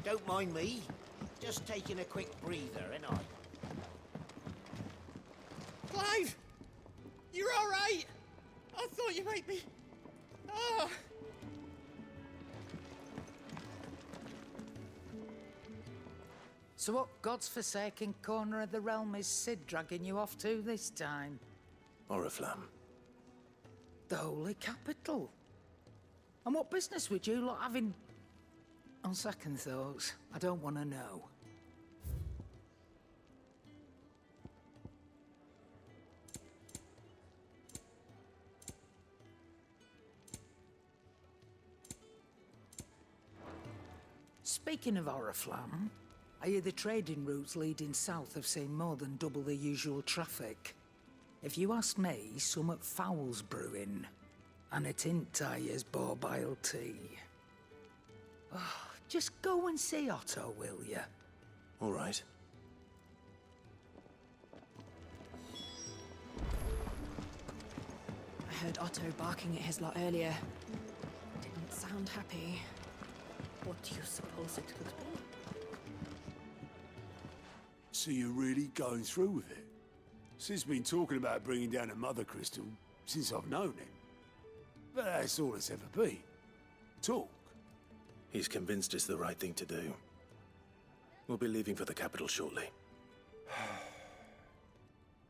Don't mind me. Just taking a quick breather, ain't I? Clive! You're alright! I thought you might be... Ah! So what God's forsaken corner of the realm is Sid dragging you off to this time? Oriflamme. The Holy Capital. And what business would you lot having... On second thoughts, I don't want to know. Speaking of Oriflamme, I hear the trading routes leading south have seen more than double the usual traffic. If you ask me, summat foul's brewing. And it ain't Tyre's borbile tea. Oh, just go and see Otto, will ya? All right. I heard Otto barking at his lot earlier. Didn't sound happy. What do you suppose it could be? So you're really going through with it? Sid's been talking about bringing down a mother crystal since I've known him. But that's all it's ever been. Talk. He's convinced it's the right thing to do. We'll be leaving for the capital shortly.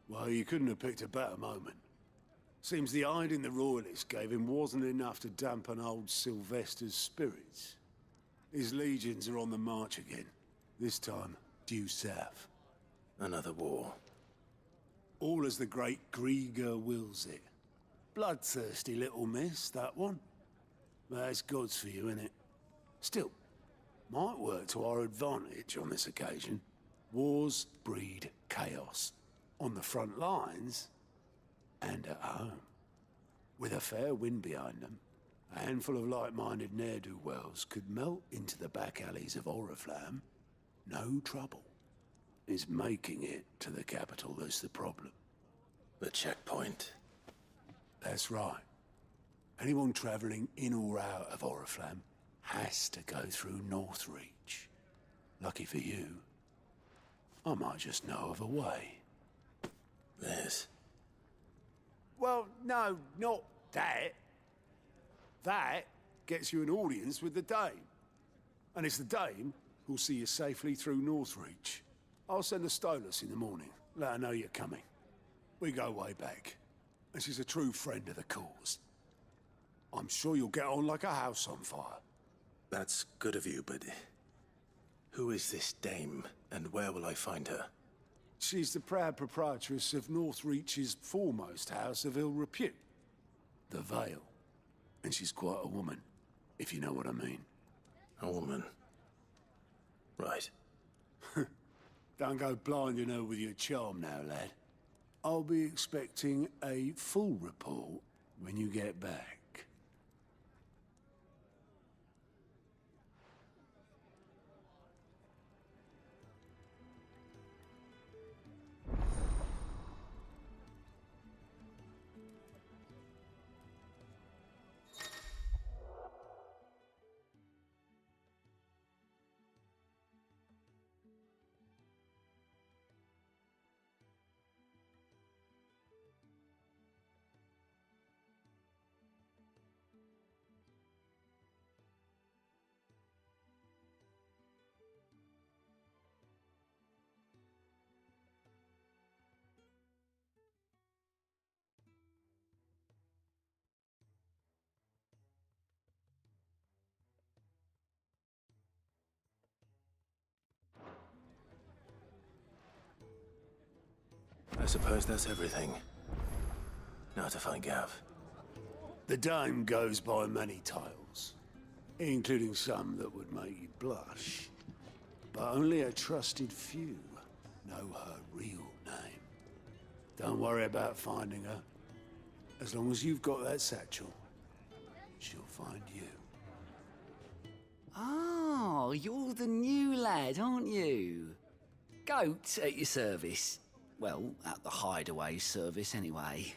Well, you couldn't have picked a better moment. Seems the hiding the royalists gave him wasn't enough to dampen old Sylvester's spirits. His legions are on the march again. This time, due south. Another war. All as the great Grieger wills it. Bloodthirsty little miss, that one. That's God's for you, innit? Still, might work to our advantage on this occasion. Wars breed chaos. On the front lines, and at home. With a fair wind behind them, a handful of like-minded ne'er-do-wells could melt into the back alleys of Oriflamme. No trouble. It's making it to the capital that's the problem. The checkpoint. That's right. Anyone travelling in or out of Oriflamme has to go through Northreach. Lucky for you, I might just know of a way. This. Well, no, not that. That gets you an audience with the Dame. And it's the Dame who'll see you safely through Northreach. I'll send a Stolas in the morning, let her know you're coming. We go way back, and she's a true friend of the cause. I'm sure you'll get on like a house on fire. That's good of you, but... who is this dame, and where will I find her? She's the proud proprietress of Northreach's foremost house of ill repute, the Vale. And she's quite a woman, if you know what I mean. A woman. Right. Don't go blinding her with your charm now, lad. I'll be expecting a full report when you get back. I suppose that's everything. Now to find Gav. The Dame goes by many titles, including some that would make you blush. But only a trusted few know her real name. Don't worry about finding her. As long as you've got that satchel, she'll find you. Oh, you're the new lad, aren't you? Goat at your service. Well, at the hideaway service, anyway.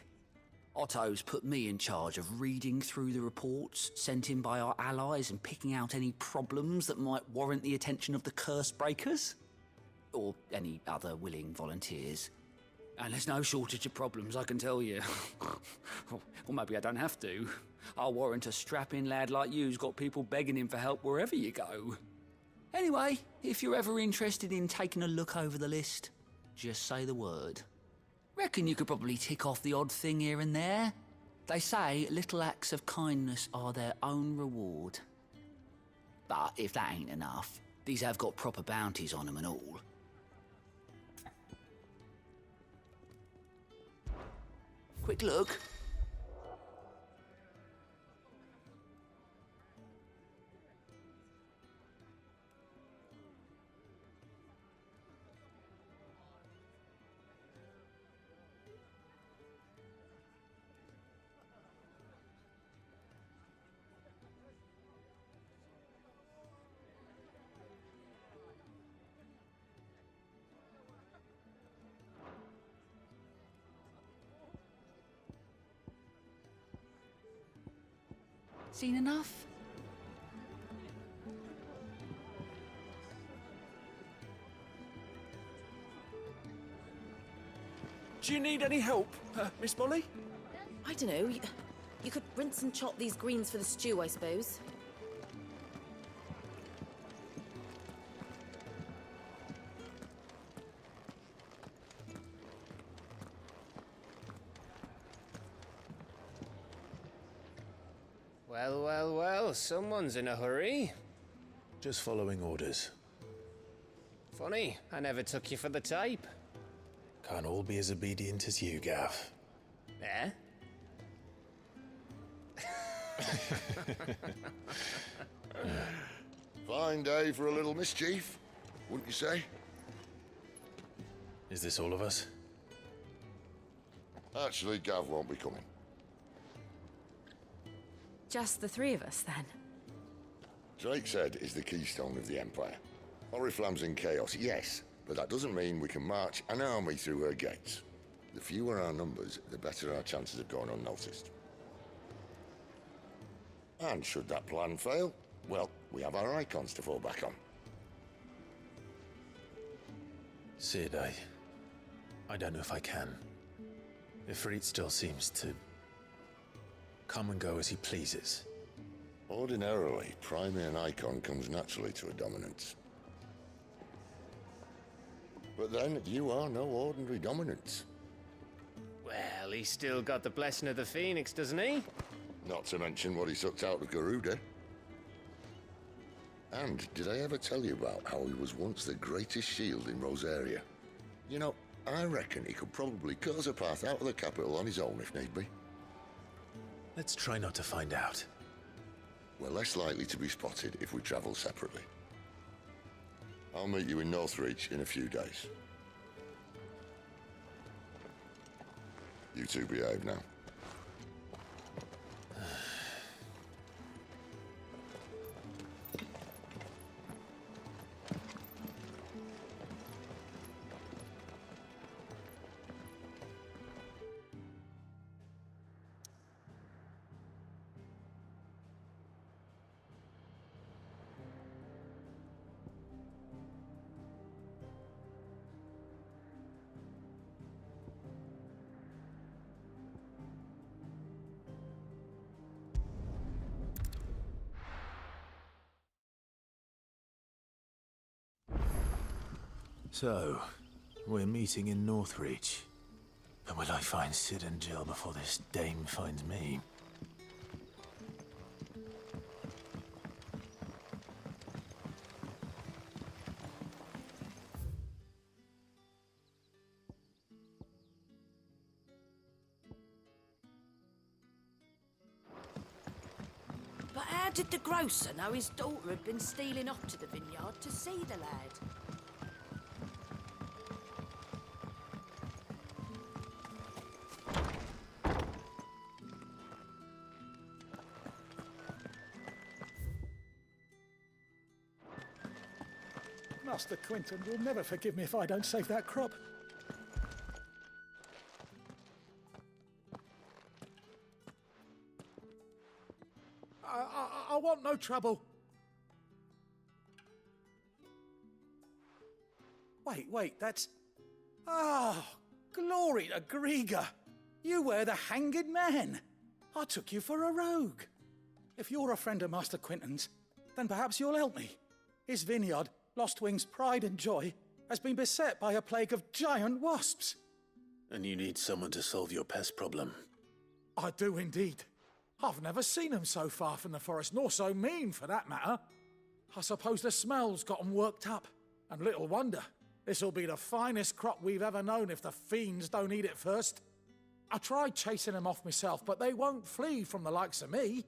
Otto's put me in charge of reading through the reports sent in by our allies and picking out any problems that might warrant the attention of the curse breakers. Or any other willing volunteers. And there's no shortage of problems, I can tell you. Or maybe I don't have to. I'll warrant a strapping lad like you's got people begging him for help wherever you go. Anyway, if you're ever interested in taking a look over the list, just say the word. Reckon you could probably tick off the odd thing here and there. They say little acts of kindness are their own reward. But if that ain't enough, these have got proper bounties on them and all. Quick look. Seen enough? Do you need any help, Miss Molly? I don't know. You could rinse and chop these greens for the stew, I suppose. Well, well, well, someone's in a hurry. Just following orders. Funny, I never took you for the type. Can't all be as obedient as you, Gav. Eh? Fine day for a little mischief, wouldn't you say? Is this all of us? Actually, Gav won't be coming. Just the three of us, then. Drake's Head is the keystone of the Empire. Oriflamme's in chaos, yes, but that doesn't mean we can march an army through her gates. The fewer our numbers, the better our chances of going unnoticed. And should that plan fail, well, we have our icons to fall back on. Sid, I don't know if I can. Ifrit still seems to come and go as he pleases. Ordinarily, priming an icon comes naturally to a dominance. But then, you are no ordinary dominance. Well, he's still got the blessing of the Phoenix, doesn't he? Not to mention what he sucked out of Garuda. And did I ever tell you about how he was once the greatest shield in Rosaria? You know, I reckon he could probably cut us a path out of the capital on his own if need be. Let's try not to find out. We're less likely to be spotted if we travel separately. I'll meet you in Northreach in a few days. You two behave now. So, we're meeting in Northreach. But will I find Sid and Jill before this dame finds me? But how did the grocer know his daughter had been stealing off to the vineyard to see the lad? Master Quinton will never forgive me if I don't save that crop. I want no trouble. Wait, that's... Oh, glory to Grieger. You were the hanged man. I took you for a rogue. If you're a friend of Master Quinton's, then perhaps you'll help me. His vineyard, Lostwing's pride and joy, has been beset by a plague of giant wasps. And you need someone to solve your pest problem. I do indeed. I've never seen them so far from the forest, nor so mean, for that matter. I suppose the smell's got 'em worked up. And little wonder. This'll be the finest crop we've ever known if the fiends don't eat it first. I tried chasing them off myself, but they won't flee from the likes of me.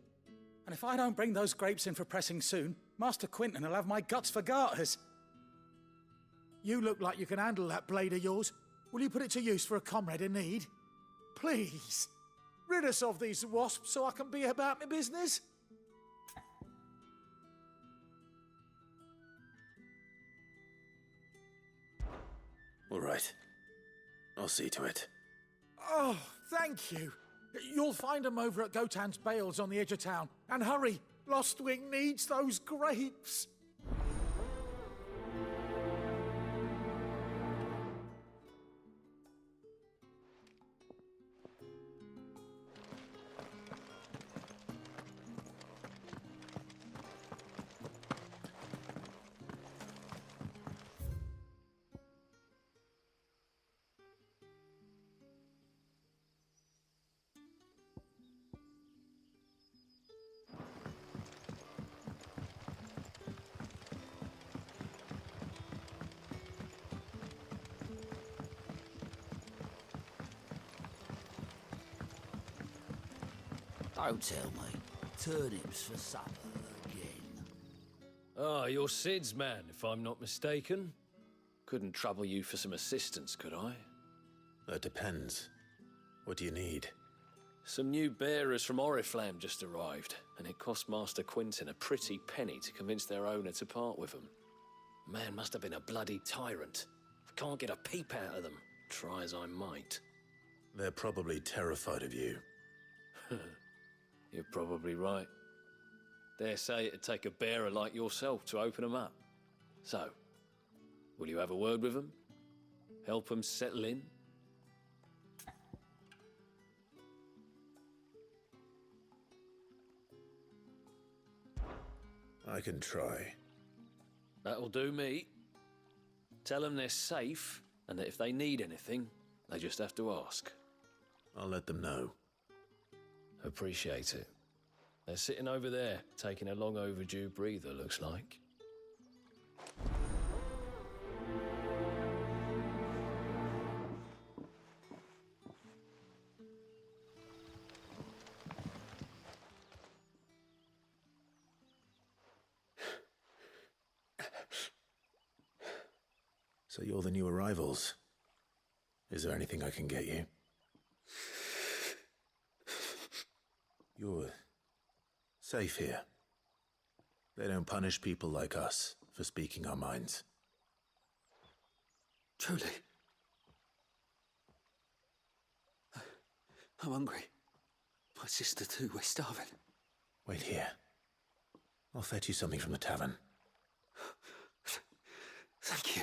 And if I don't bring those grapes in for pressing soon, Master Quinton will have my guts for garters. You look like you can handle that blade of yours. Will you put it to use for a comrade in need? Please, rid us of these wasps so I can be about my business. All right. I'll see to it. Oh, thank you. You'll find them over at Gotan's Bales on the edge of town. And hurry, Lostwing needs those grapes. Don't tell me. Turnips for supper again. Ah, you're Sid's man, if I'm not mistaken. Couldn't trouble you for some assistance, could I? That depends. What do you need? Some new bearers from Oriflamme just arrived, and it cost Master Quinton a pretty penny to convince their owner to part with them. Man must have been a bloody tyrant. I can't get a peep out of them, try as I might. They're probably terrified of you. You're probably right. Dare say it'd take a bearer like yourself to open them up. So, will you have a word with them? Help them settle in? I can try. That'll do me. Tell them they're safe, and that if they need anything, they just have to ask. I'll let them know. Appreciate it. They're sitting over there, taking a long overdue breather, looks like. So you're the new arrivals. Is there anything I can get you? You're safe here. They don't punish people like us for speaking our minds. Truly. I'm hungry. My sister too, we're starving. Wait here. I'll fetch you something from the tavern. Thank you.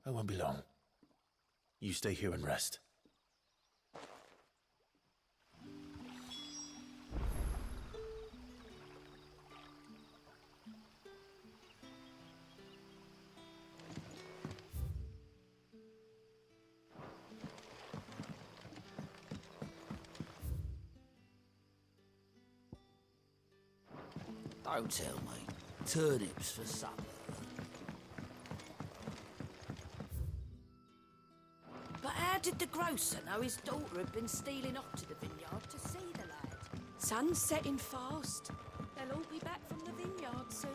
I won't be long. You stay here and rest. Don't tell me. Turnips for supper. But how did the grocer know his daughter had been stealing off to the vineyard to see the lad? Sun's setting fast. They'll all be back from the vineyard soon.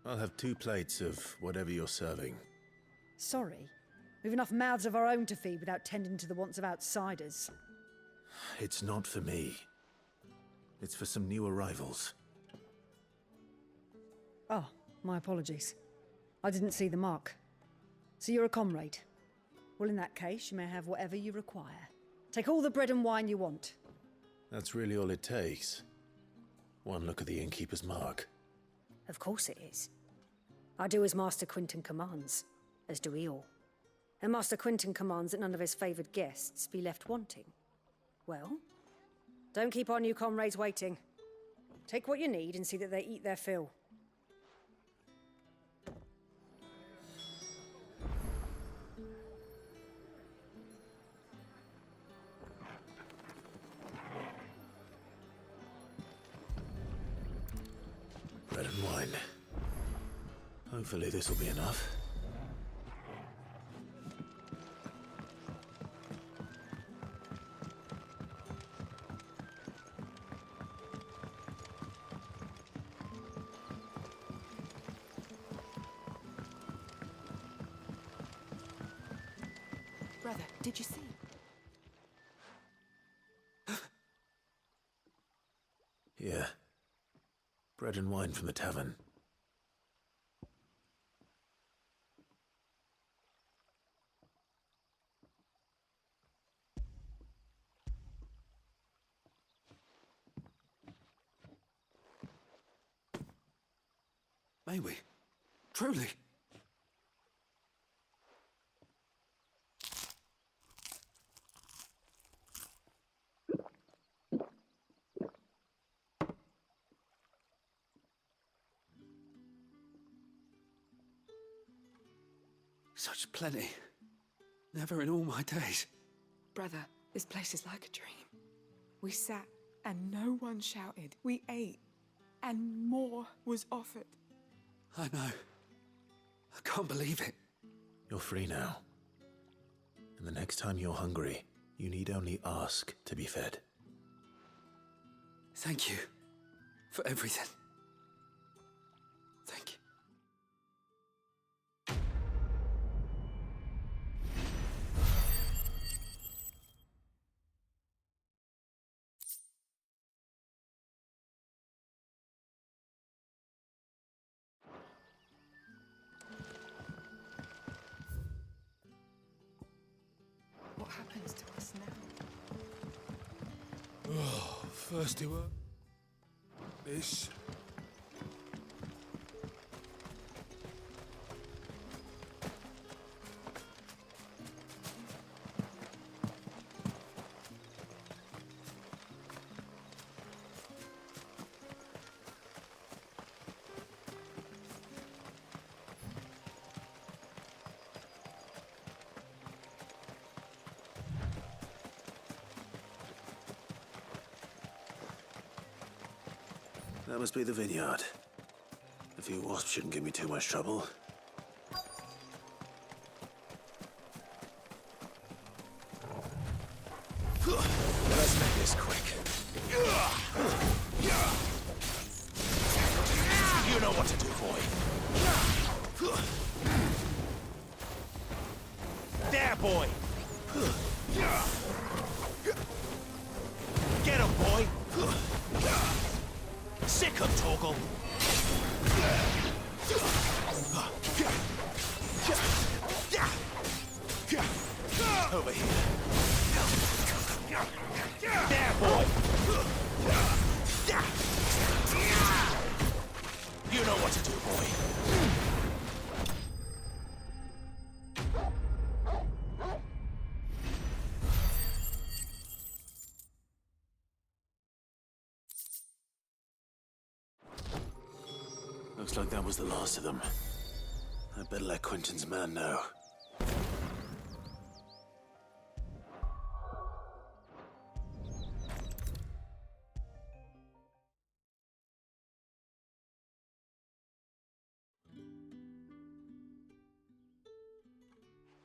I'll have 2 plates of whatever you're serving. Sorry. We've enough mouths of our own to feed without tending to the wants of outsiders. It's not for me. It's for some new arrivals. Oh, my apologies. I didn't see the mark. So you're a comrade. Well, in that case, you may have whatever you require. Take all the bread and wine you want. That's really all it takes. One look at the innkeeper's mark. Of course it is. I do as Master Quinton commands, as do we all. And Master Quinton commands that none of his favoured guests be left wanting. Well, don't keep our new comrades waiting. Take what you need and see that they eat their fill. Bread and wine. Hopefully this will be enough. Brother, did you see? Yeah. Bread and wine from the tavern. May we? Truly? Such plenty. Never in all my days. Brother, this place is like a dream. We sat and no one shouted. We ate and more was offered. I know. I can't believe it. You're free now. And the next time you're hungry, you need only ask to be fed. Thank you for everything. Thank you. What happens to us now? Oh, thirsty work. This. That must be the vineyard. A few wasps shouldn't give me too much trouble. Let's make this quick. You know what to do, boy. There, boy! Get him, boy! Sick him, Torgal! Over here. There, boy! You know what to do, boy. Looks like that was the last of them. I'd better let Quentin's man know.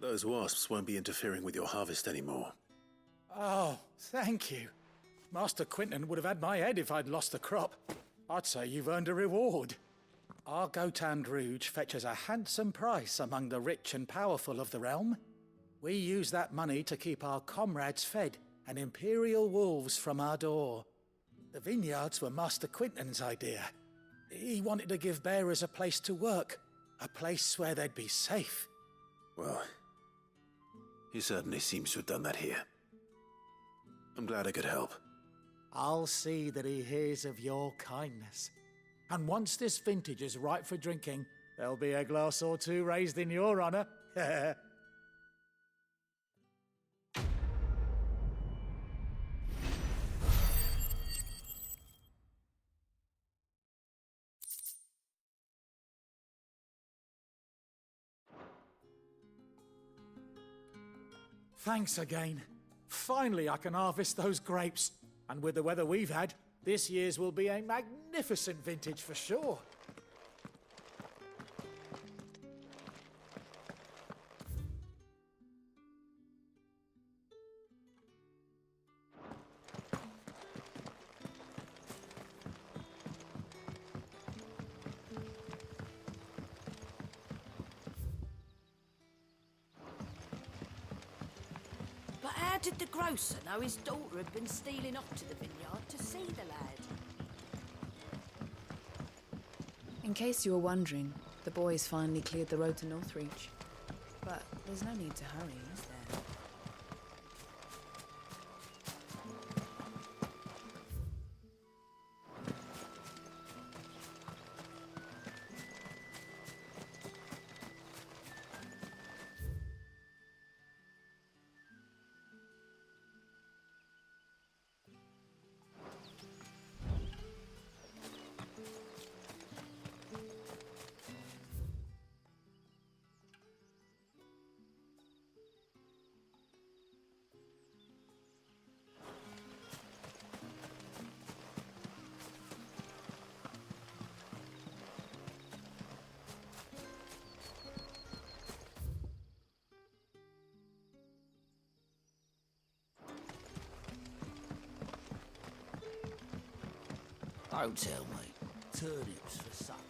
Those wasps won't be interfering with your harvest anymore. Oh, thank you. Master Quinton would have had my head if I'd lost the crop. I'd say you've earned a reward. Our Gotand Rouge fetches a handsome price among the rich and powerful of the realm. We use that money to keep our comrades fed and imperial wolves from our door. The vineyards were Master Quinton's idea. He wanted to give bearers a place to work, a place where they'd be safe. Well, he certainly seems to have done that here. I'm glad I could help. I'll see that he hears of your kindness. And once this vintage is ripe for drinking, there'll be a glass or two raised in your honour. Thanks again. Finally, I can harvest those grapes. And with the weather we've had, this year's will be a magnificent vintage for sure. But how did the grocer know his daughter had been stealing off to the vineyard to see the lad? In case you were wondering, the boys finally cleared the road to Northreach. But there's no need to hurry, is there? Don't tell me. Turnips for supper.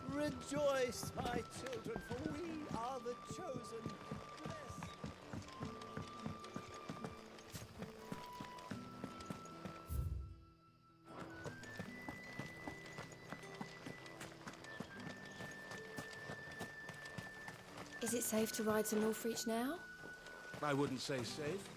Rejoice, my children, for we are the chosen. Is it safe to ride to Northreach now? I wouldn't say safe.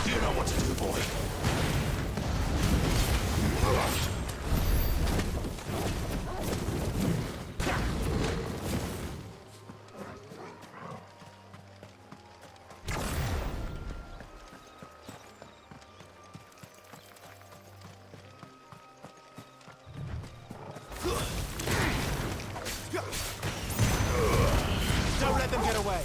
You know what to do, boy. Don't let them get away.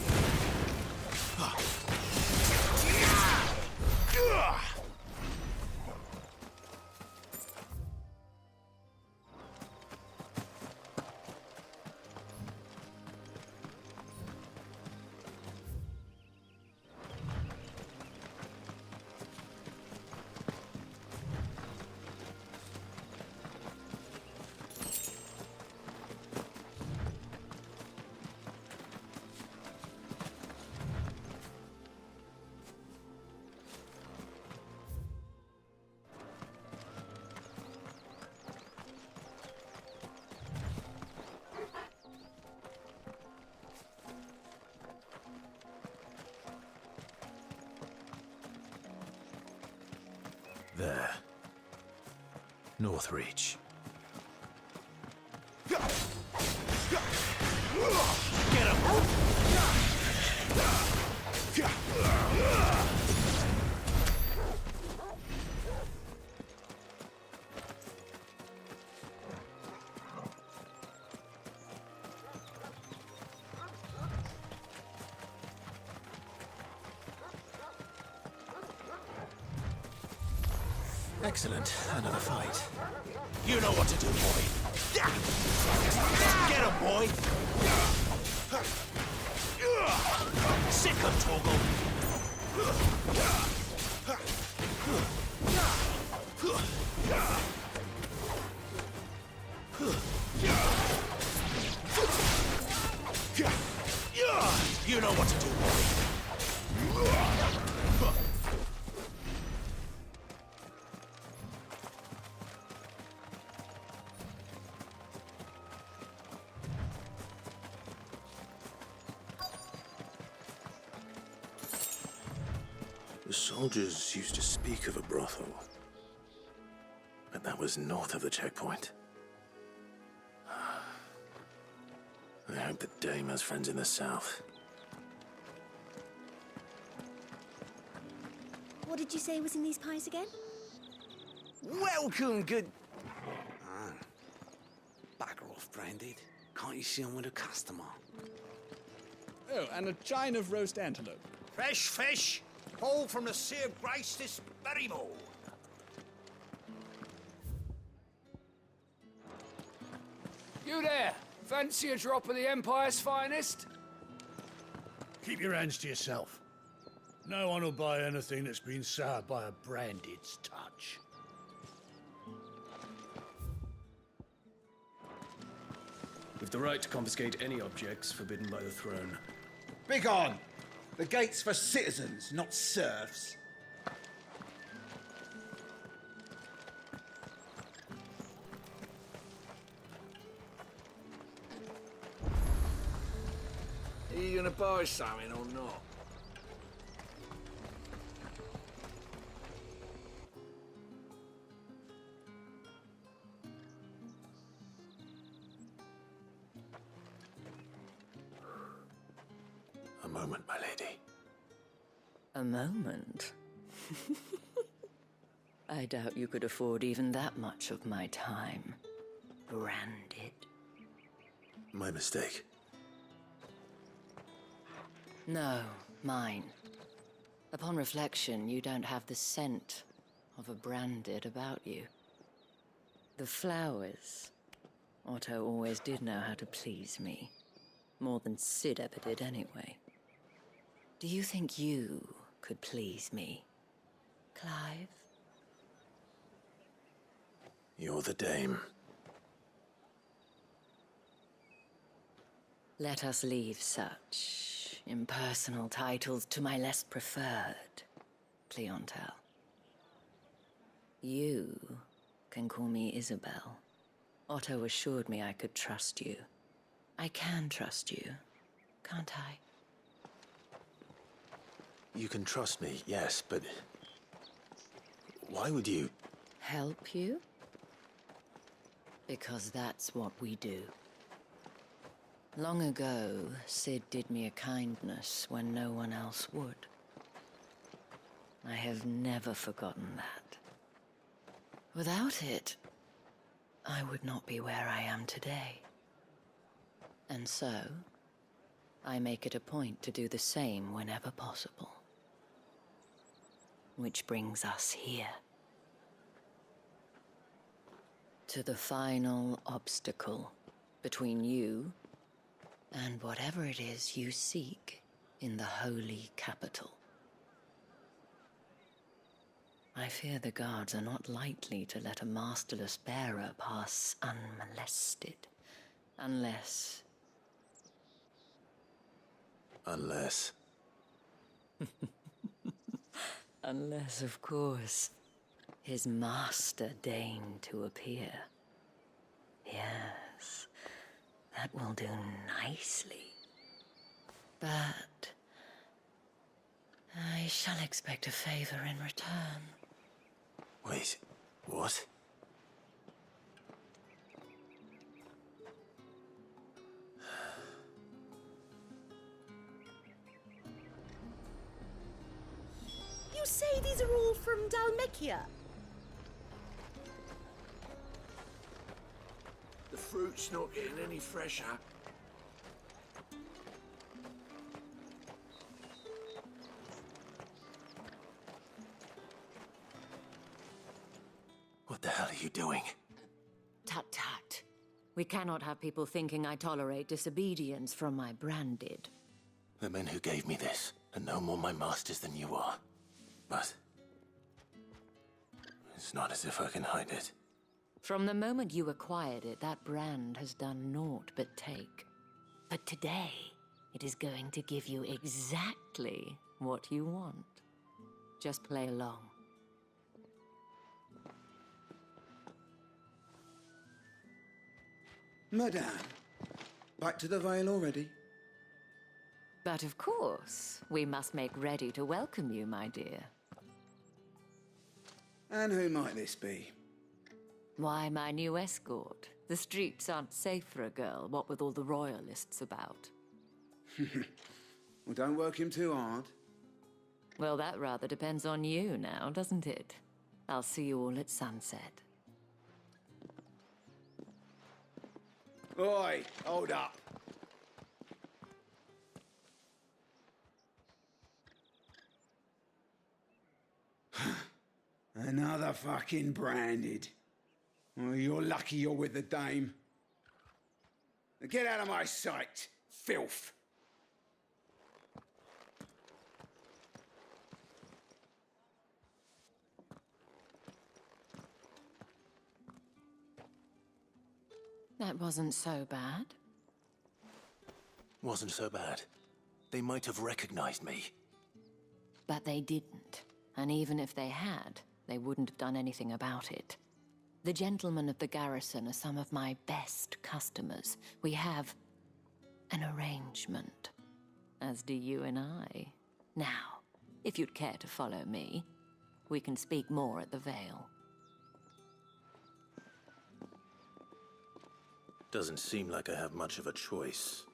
There. Northreach. Get him! Excellent. Another fight. You know what to do, boy. Get him, boy. Sick him, Torgal. You know what to do, boy. The soldiers used to speak of a brothel, but that was north of the checkpoint. I hope that Dame has friends in the south. What did you say was in these pies again? Welcome, good... Ah, bugger off, Branded. Can't you see I'm with a customer? Oh, and a chine of roast antelope. Fresh fish, all from the Sea of Grace this very morning. You there! Fancy a drop of the Empire's finest? Keep your hands to yourself. No one will buy anything that's been soured by a Branded's touch. We've the right to confiscate any objects forbidden by the throne. Begone! The gate's for citizens, not serfs. Are you gonna buy something or not? A moment, my lady. A moment? I doubt you could afford even that much of my time. Branded. My mistake. No, mine. Upon reflection, you don't have the scent of a Branded about you. The flowers. Otto always did know how to please me. More than Sid ever did anyway. Do you think you could please me, Clive? You're the Dame. Let us leave such impersonal titles to my less preferred clientele. You can call me Isabel. Otto assured me I could trust you. I can trust you, can't I? You can trust me, yes, but... why would you... Help you? Because that's what we do. Long ago, Sid did me a kindness when no one else would. I have never forgotten that. Without it, I would not be where I am today. And so, I make it a point to do the same whenever possible. Which brings us here. To the final obstacle between you and whatever it is you seek in the holy capital. I fear the guards are not likely to let a masterless bearer pass unmolested, unless... Unless... Unless, of course, his master deigned to appear. Yes, that will do nicely. But I shall expect a favor in return. Wait, what? You say these are all from Dalmekia? The fruit's not getting any fresher. doing? Tut tut. We cannot have people thinking I tolerate disobedience from my branded. The men who gave me this are no more my masters than you are. But it's not as if I can hide it. From the moment you acquired it, that brand has done naught but take. But today, it is going to give you exactly what you want. Just play along. Madame, back to the Vale already? But of course, we must make ready to welcome you, my dear. And who might this be? Why, my new escort. The streets aren't safe for a girl, what with all the royalists about. Well, don't work him too hard. Well, that rather depends on you now, doesn't it? I'll see you all at sunset. Oi, hold up. Another fucking branded. Oh, you're lucky you're with the dame. Get out of my sight, filth. That wasn't so bad. Wasn't so bad. They might have recognized me. But they didn't. And even if they had, they wouldn't have done anything about it. The gentlemen of the garrison are some of my best customers. We have an arrangement, as do you and I. Now, if you'd care to follow me, we can speak more at the Vale. Doesn't seem like I have much of a choice.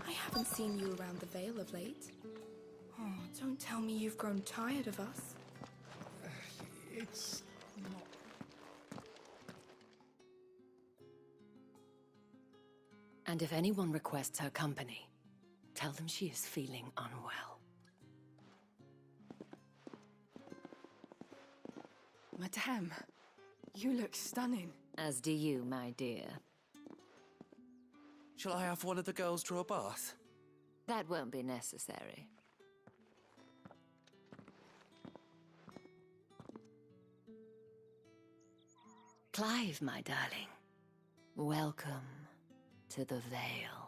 I haven't seen you around the Vale of late. Oh, don't tell me you've grown tired of us. It's not. And if anyone requests her company, tell them she is feeling unwell. Madame, you look stunning. As do you, my dear. Shall I have one of the girls draw a bath? That won't be necessary. Clive, my darling. Welcome to the Vale.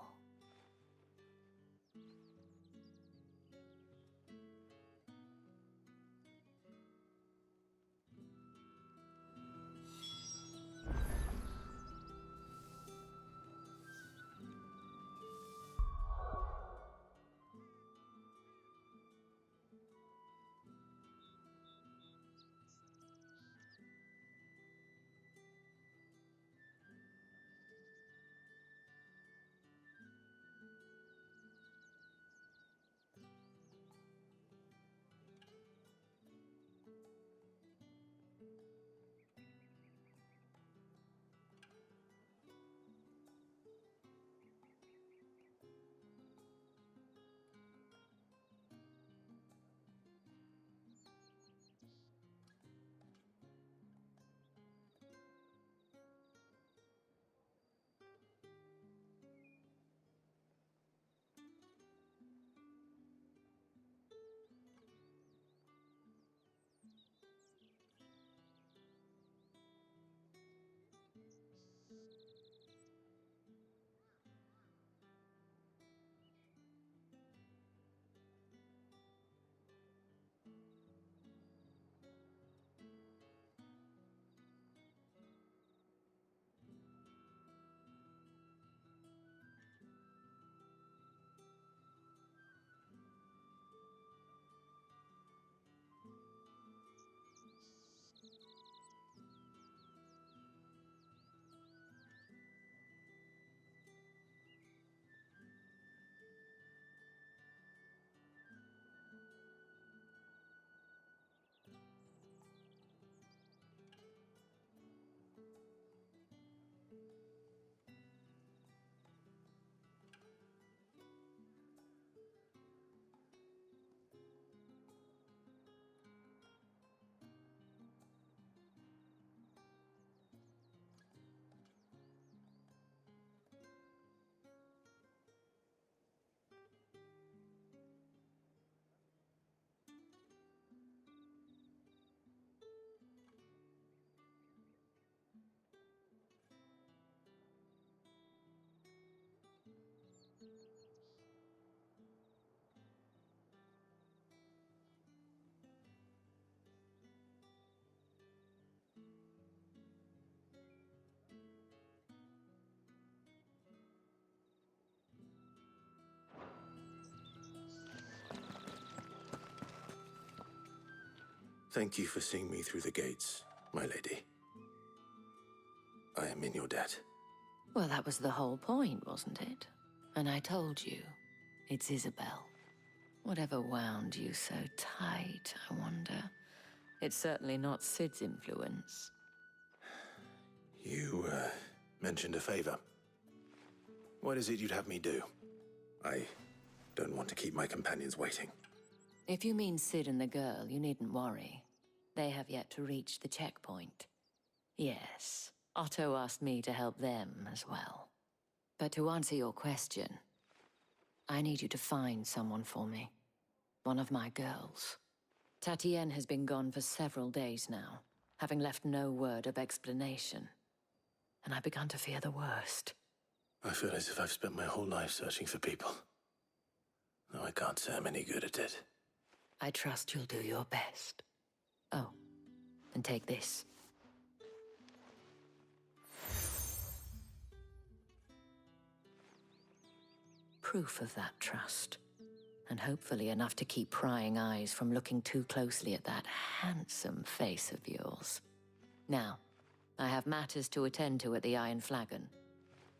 Thank you for seeing me through the gates, my lady. I am in your debt. Well, that was the whole point, wasn't it? And I told you, it's Isabel. Whatever wound you so tight, I wonder. It's certainly not Sid's influence. You, mentioned a favor. What is it you'd have me do? I don't want to keep my companions waiting. If you mean Sid and the girl, you needn't worry. They have yet to reach the checkpoint. Yes, Otto asked me to help them as well. But to answer your question, I need you to find someone for me. One of my girls. Tatienne has been gone for several days now, having left no word of explanation. And I've begun to fear the worst. I feel as if I've spent my whole life searching for people. Though I can't say I'm any good at it. I trust you'll do your best. Oh, and take this. Proof of that trust. And hopefully enough to keep prying eyes from looking too closely at that handsome face of yours. Now, I have matters to attend to at the Iron Flagon.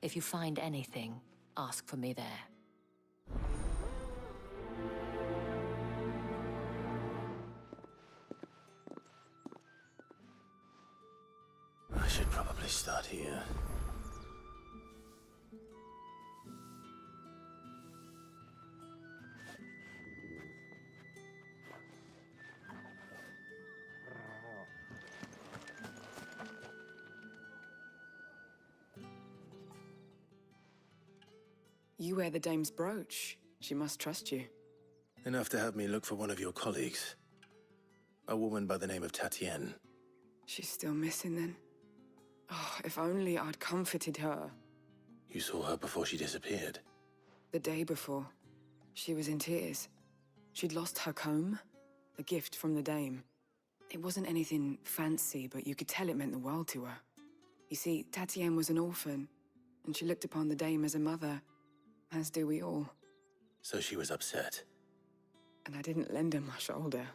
If you find anything, ask for me there. I should probably start here. You wear the dame's brooch. She must trust you. Enough to have me look for one of your colleagues. A woman by the name of Tatienne. She's still missing then. Oh, if only I'd comforted her. You saw her before she disappeared. The day before, she was in tears. She'd lost her comb, a gift from the dame. It wasn't anything fancy, but you could tell it meant the world to her. You see, Tatienne was an orphan, and she looked upon the dame as a mother, as do we all. So she was upset. And I didn't lend her my shoulder.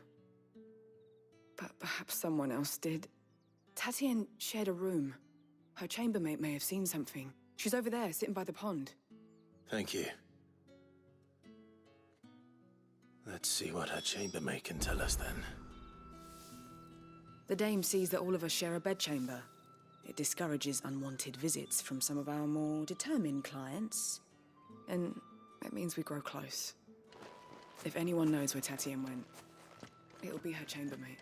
But perhaps someone else did. Tatienne shared a room. Her chambermaid may have seen something. She's over there, sitting by the pond. Thank you. Let's see what her chambermaid can tell us then. The dame sees that all of us share a bedchamber. It discourages unwanted visits from some of our more determined clients. And it means we grow close. If anyone knows where Tatienne went, it'll be her chambermaid.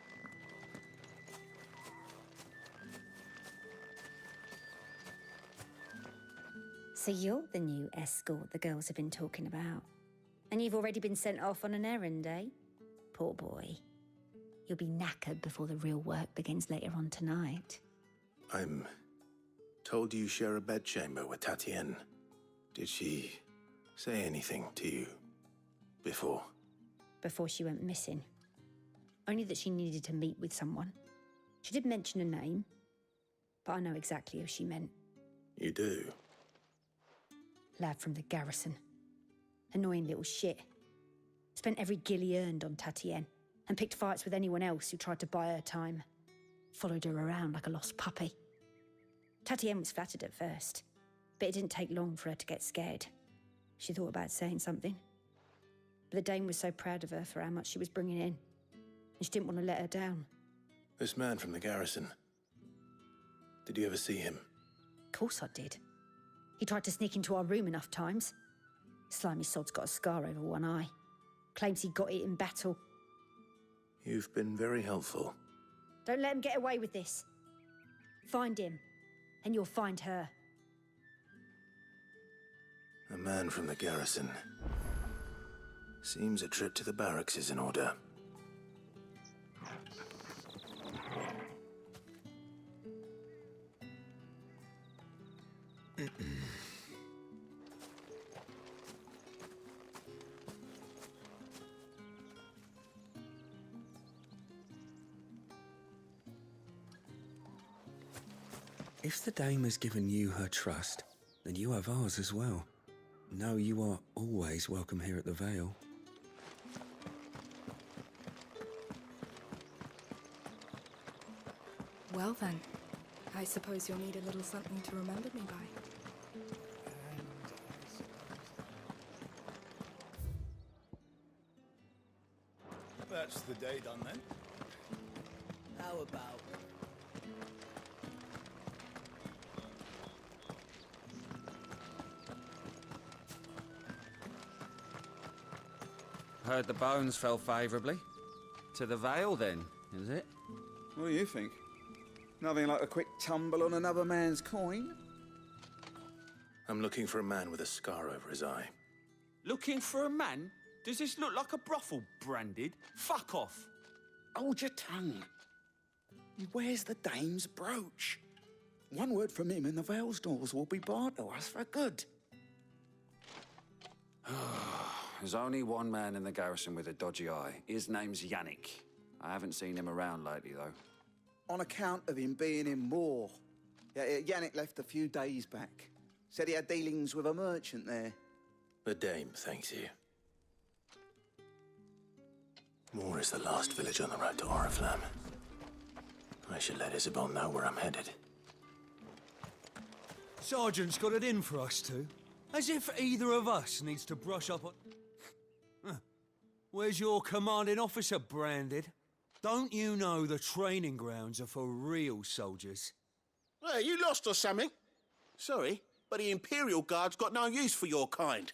So you're the new escort the girls have been talking about. And you've already been sent off on an errand, eh? Poor boy. You'll be knackered before the real work begins later on tonight. I'm told you share a bedchamber with Tatienne. Did she say anything to you before? Before she went missing. Only that she needed to meet with someone. She did mention a name, but I know exactly who she meant. You do? Lad from the garrison. Annoying little shit. Spent every guil he earned on Tatienne, and picked fights with anyone else who tried to buy her time. Followed her around like a lost puppy. Tatienne was flattered at first, but it didn't take long for her to get scared. She thought about saying something. But the dame was so proud of her for how much she was bringing in, and she didn't want to let her down. This man from the garrison. Did you ever see him? Of course I did. He tried to sneak into our room enough times. Slimy sod's got a scar over one eye. Claims he got it in battle. You've been very helpful. Don't let him get away with this. Find him, and you'll find her. A man from the garrison. Seems a trip to the barracks is in order. If the dame has given you her trust, then you have ours as well. Know you are always welcome here at the Vale. Well then, I suppose you'll need a little something to remember me by. That's the day done then. How about? Heard the bones fell favourably. To the Vale, then, is it? What do you think? Nothing like a quick tumble on another man's coin? I'm looking for a man with a scar over his eye. Looking for a man? Does this look like a brothel, Branded? Fuck off! Hold your tongue. Where's the dame's brooch? One word from him and the Vale's doors will be barred to us for good. There's only one man in the garrison with a dodgy eye. His name's Yannick. I haven't seen him around lately, though. On account of him being in war. Yeah, Yannick left a few days back. Said he had dealings with a merchant there. The dame thanks you. Moor is the last village on the road to Oriflamme. I should let Isabel know where I'm headed. Sergeant's got it in for us two. As if either of us needs to brush up on... Where's your commanding officer, Branded? Don't you know the training grounds are for real soldiers? Hey, you lost or something? Sorry, but the Imperial Guard's got no use for your kind.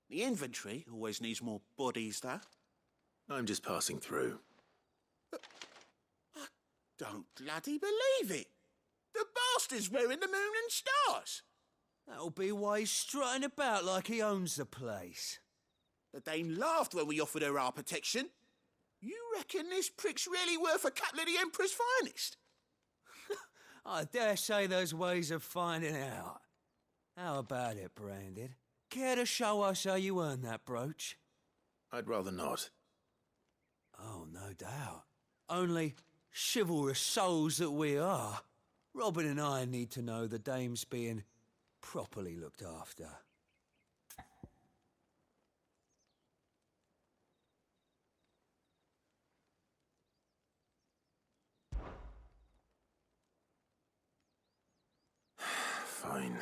The infantry always needs more bodies, though. I'm just passing through. I don't bloody believe it. The bastard's wearing the moon and stars. That'll be why he's strutting about like he owns the place. The dame laughed when we offered her our protection. You reckon this prick's really worth a couple of the Emperor's finest? I dare say there's ways of finding out. How about it, Branded? Care to show us how you earned that brooch? I'd rather not. Oh, no doubt. Only chivalrous souls that we are, Robin and I need to know the dame's being properly looked after. Fine.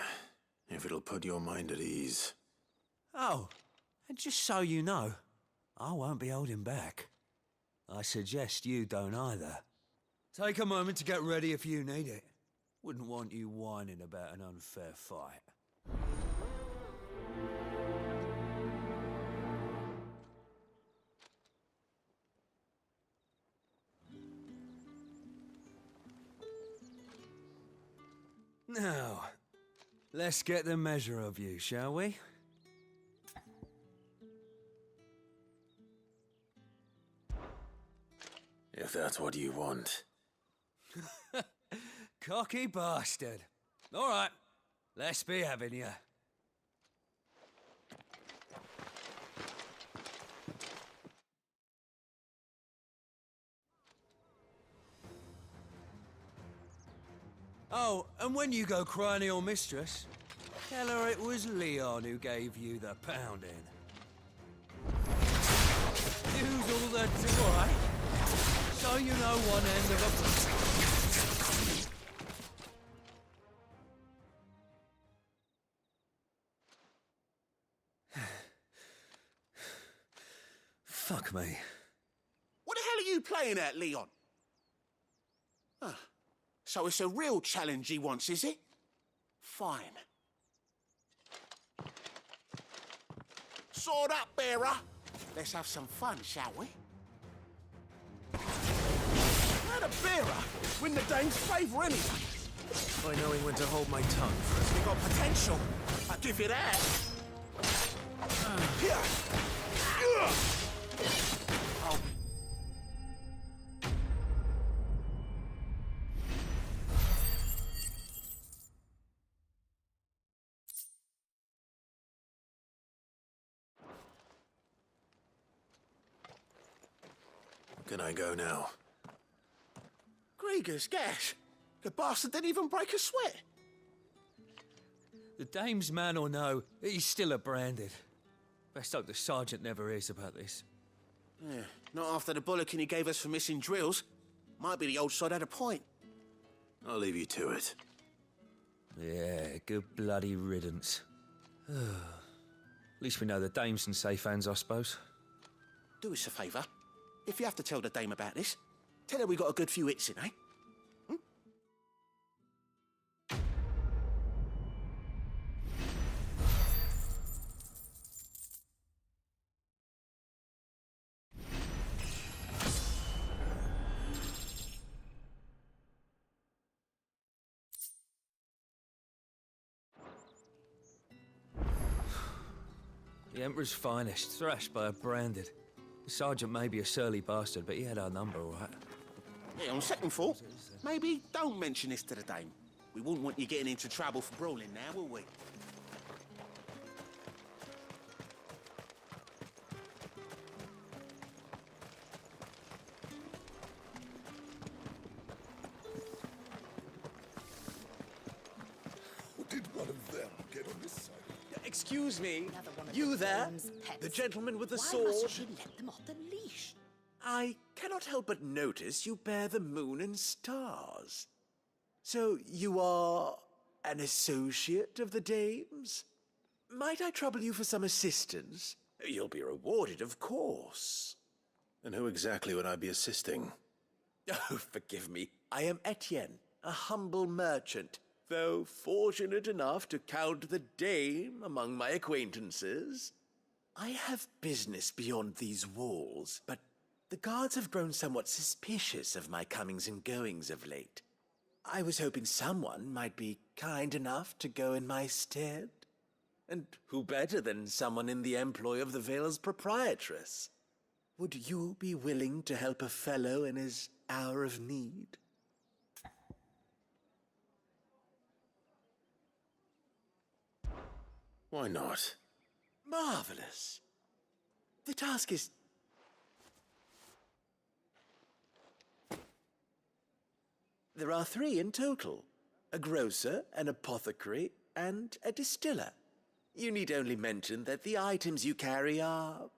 If it'll put your mind at ease. Oh, and just so you know, I won't be holding back. I suggest you don't either. Take a moment to get ready if you need it. Wouldn't want you whining about an unfair fight. Now, let's get the measure of you, shall we? If that's what you want. Cocky bastard. All right, let's be having you. Oh, and when you go crying to your mistress, tell her it was Leon who gave you the pounding. Use all the... all right. So you know one end of a... Fuck me. What the hell are you playing at, Leon? So it's a real challenge he wants, is it? Fine. Sword up, bearer. Let's have some fun, shall we? How the bearer win the dame's favour anyway? By knowing when to hold my tongue. You got potential. I'll give you that. Here. Oh. Can I go now? Grieger's gas. The bastard didn't even break a sweat. The dame's man or no, he's still a Branded. Best hope the sergeant never hears about this. Yeah, not after the bollocking he gave us for missing drills. Might be the old sod had a point. I'll leave you to it. Yeah, good bloody riddance. At least we know the dame's in safe hands, I suppose. Do us a favour. If you have to tell the dame about this, tell her we got a good few hits in, eh? The Emperor's finest, thrashed by a branded. The sergeant may be a surly bastard, but he had our number, all right. Yeah, on second thought, maybe don't mention this to the dame. We wouldn't want you getting into trouble for brawling now, will we? Did one of them get on this side? Excuse me, you there? The gentleman with the sword? Why must she let them off the leash? I cannot help but notice you bear the moon and stars. So you are an associate of the dame's? Might I trouble you for some assistance? You'll be rewarded, of course. And who exactly would I be assisting? Oh, forgive me. I am Etienne, a humble merchant, though fortunate enough to count the dame among my acquaintances. I have business beyond these walls, but the guards have grown somewhat suspicious of my comings and goings of late. I was hoping someone might be kind enough to go in my stead. And who better than someone in the employ of the Vale's proprietress? Would you be willing to help a fellow in his hour of need? Why not? Marvelous. The task is... There are 3 in total. A grocer, an apothecary, and a distiller. You need only mention that the items you carry are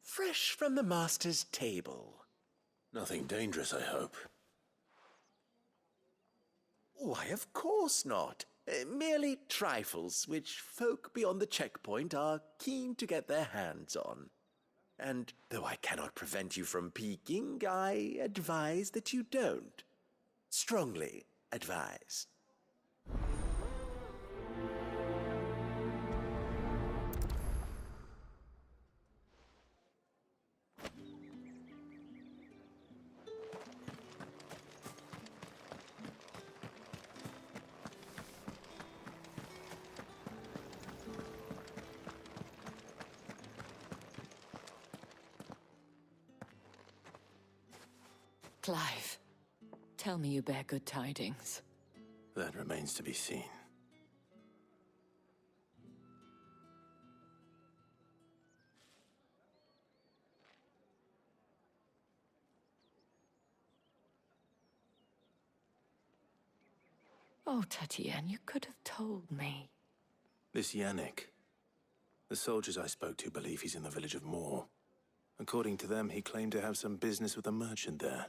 fresh from the master's table. Nothing dangerous, I hope. Why, of course not. Merely trifles which folk beyond the checkpoint are keen to get their hands on. And though I cannot prevent you from peeking, I advise that you don't. Strongly advise. Clive, tell me you bear good tidings. That remains to be seen. Oh, Tatienne, you could have told me. This Yannick. The soldiers I spoke to believe he's in the village of Moor. According to them, he claimed to have some business with a merchant there.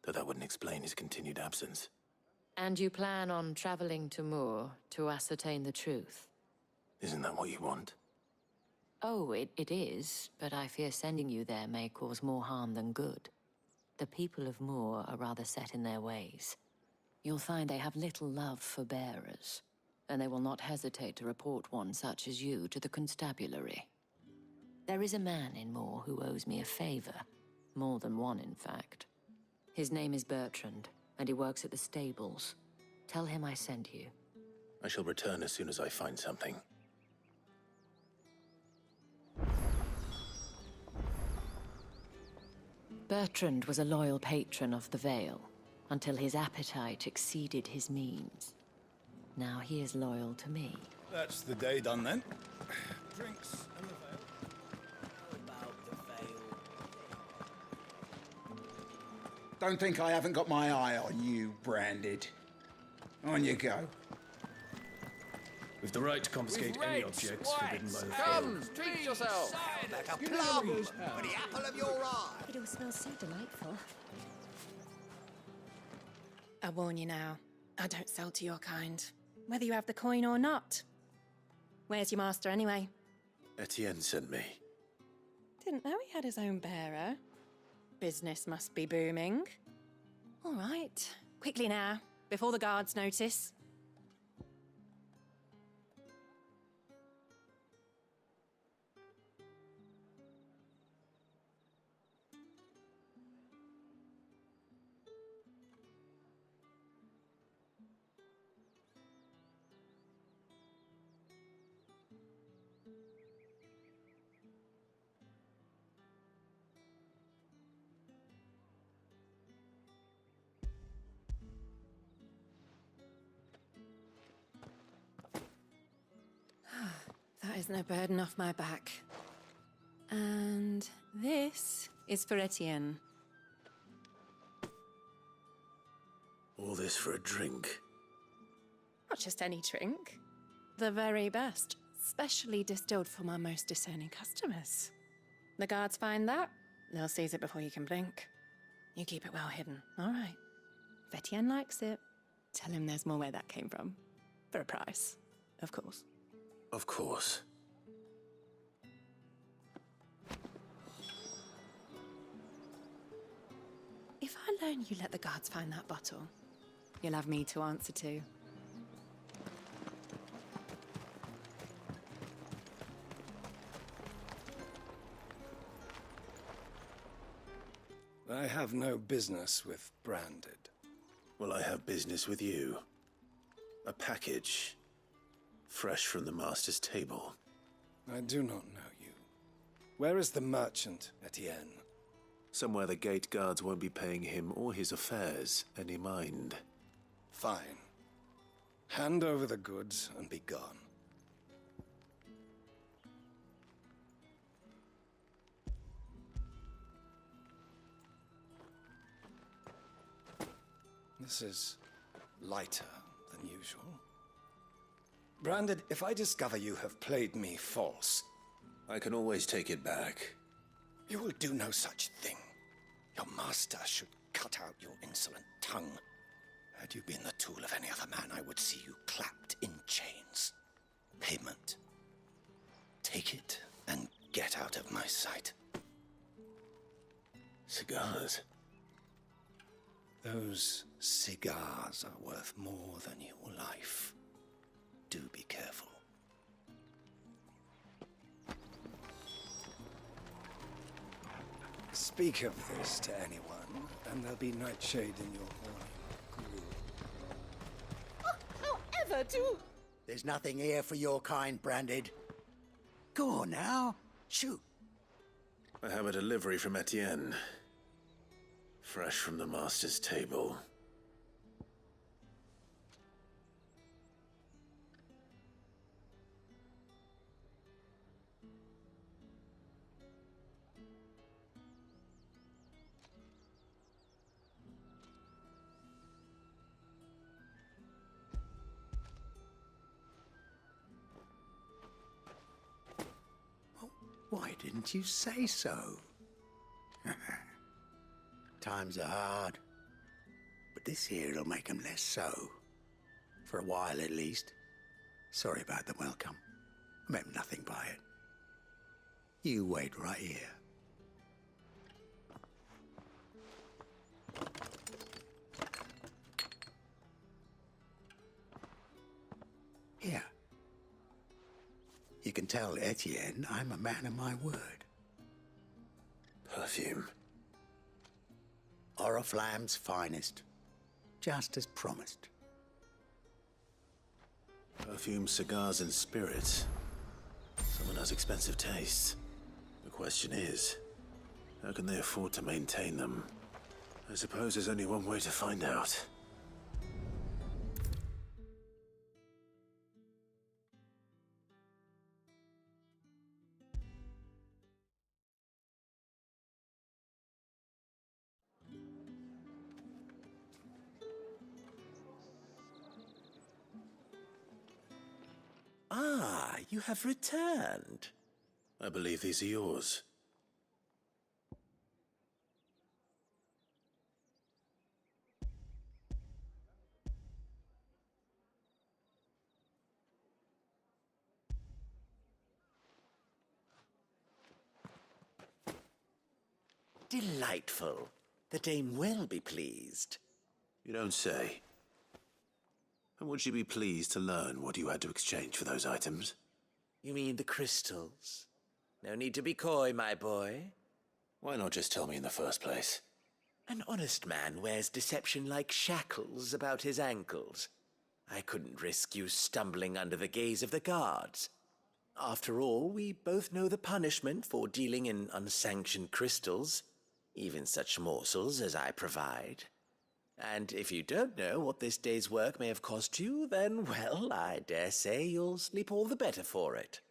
Though that wouldn't explain his continued absence. And you plan on traveling to Moor to ascertain the truth? Isn't that what you want? Oh, it is, but I fear sending you there may cause more harm than good. The people of Moor are rather set in their ways. You'll find they have little love for bearers, and they will not hesitate to report one such as you to the constabulary. There is a man in Moor who owes me a favor. More than one, in fact. His name is Bertrand, and he works at the stables. Tell him I sent you. I shall return as soon as I find something. Bertrand was a loyal patron of the Vale, until his appetite exceeded his means. Now he is loyal to me. That's the day done then. Drinks and the Vale. Don't think I haven't got my eye on you, Branded. On you go. With the right to confiscate any objects forbidden by the Come, treat yourself. Like a plum for the apple of your eye. It all smells so delightful. I warn you now, I don't sell to your kind, whether you have the coin or not. Where's your master anyway? Etienne sent me. Didn't know he had his own bearer. Business must be booming. All right, quickly now, before the guards notice. That is no burden off my back. And this is for Etienne. All this for a drink? Not just any drink. The very best, specially distilled for my most discerning customers. The guards find that, they'll seize it before you can blink. You keep it well hidden, all right? If Etienne likes it, tell him there's more where that came from. For a price, of course. Of course. If I learn you let the guards find that bottle, you'll have me to answer to. I have no business with Branded. Well, I have business with you. A package. Fresh from the master's table. I do not know you. Where is the merchant, Etienne? Somewhere the gate guards won't be paying him or his affairs any mind. Fine. Hand over the goods and be gone. This is lighter than usual. Branded, if I discover you have played me false... I can always take it back. You will do no such thing. Your master should cut out your insolent tongue. Had you been the tool of any other man, I would see you clapped in chains. Payment. Take it and get out of my sight. Cigars? Those cigars are worth more than your life. Do be careful. Speak of this to anyone, and there'll be nightshade in your wine. However, do... There's nothing here for your kind, Branded. Go on now. Shoot. I have a delivery from Etienne. Fresh from the master's table. Why didn't you say so? Times are hard, but this here'll make 'em less so. For a while, at least. Sorry about the welcome. I meant nothing by it. You wait right here. Here. You can tell Etienne I'm a man of my word. Perfume. Oriflamme's finest. Just as promised. Perfume, cigars, and spirits. Someone has expensive tastes. The question is, how can they afford to maintain them? I suppose there's only one way to find out. Ah, you have returned. I believe these are yours. Delightful. The dame will be pleased. You don't say. And would she be pleased to learn what you had to exchange for those items? You mean the crystals? No need to be coy, my boy. Why not just tell me in the first place? An honest man wears deception like shackles about his ankles. I couldn't risk you stumbling under the gaze of the guards. After all, we both know the punishment for dealing in unsanctioned crystals, even such morsels as I provide. And if you don't know what this day's work may have cost you, then, well, I dare say you'll sleep all the better for it.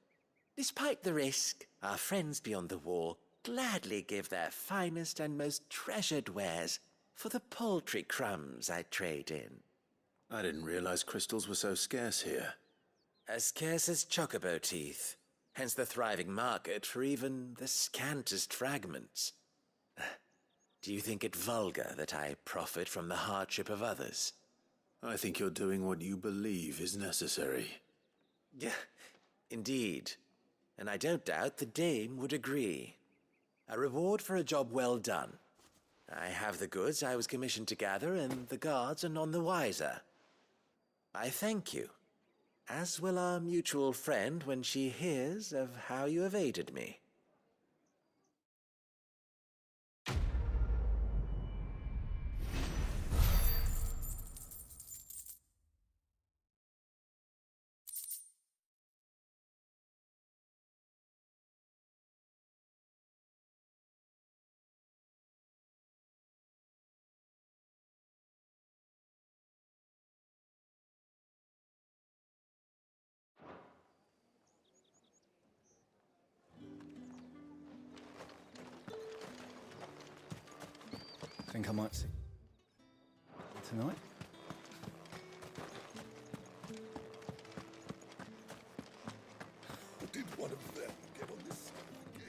Despite the risk, our friends beyond the wall gladly give their finest and most treasured wares for the paltry crumbs I trade in. I didn't realize crystals were so scarce here. As scarce as chocobo teeth, hence the thriving market for even the scantest fragments. Do you think it vulgar that I profit from the hardship of others? I think you're doing what you believe is necessary. Yeah, indeed. And I don't doubt the dame would agree. A reward for a job well done. I have the goods I was commissioned to gather, and the guards are none the wiser. I thank you, as will our mutual friend when she hears of how you have aided me. Think I might see tonight? Did one of them get on this side of the gate?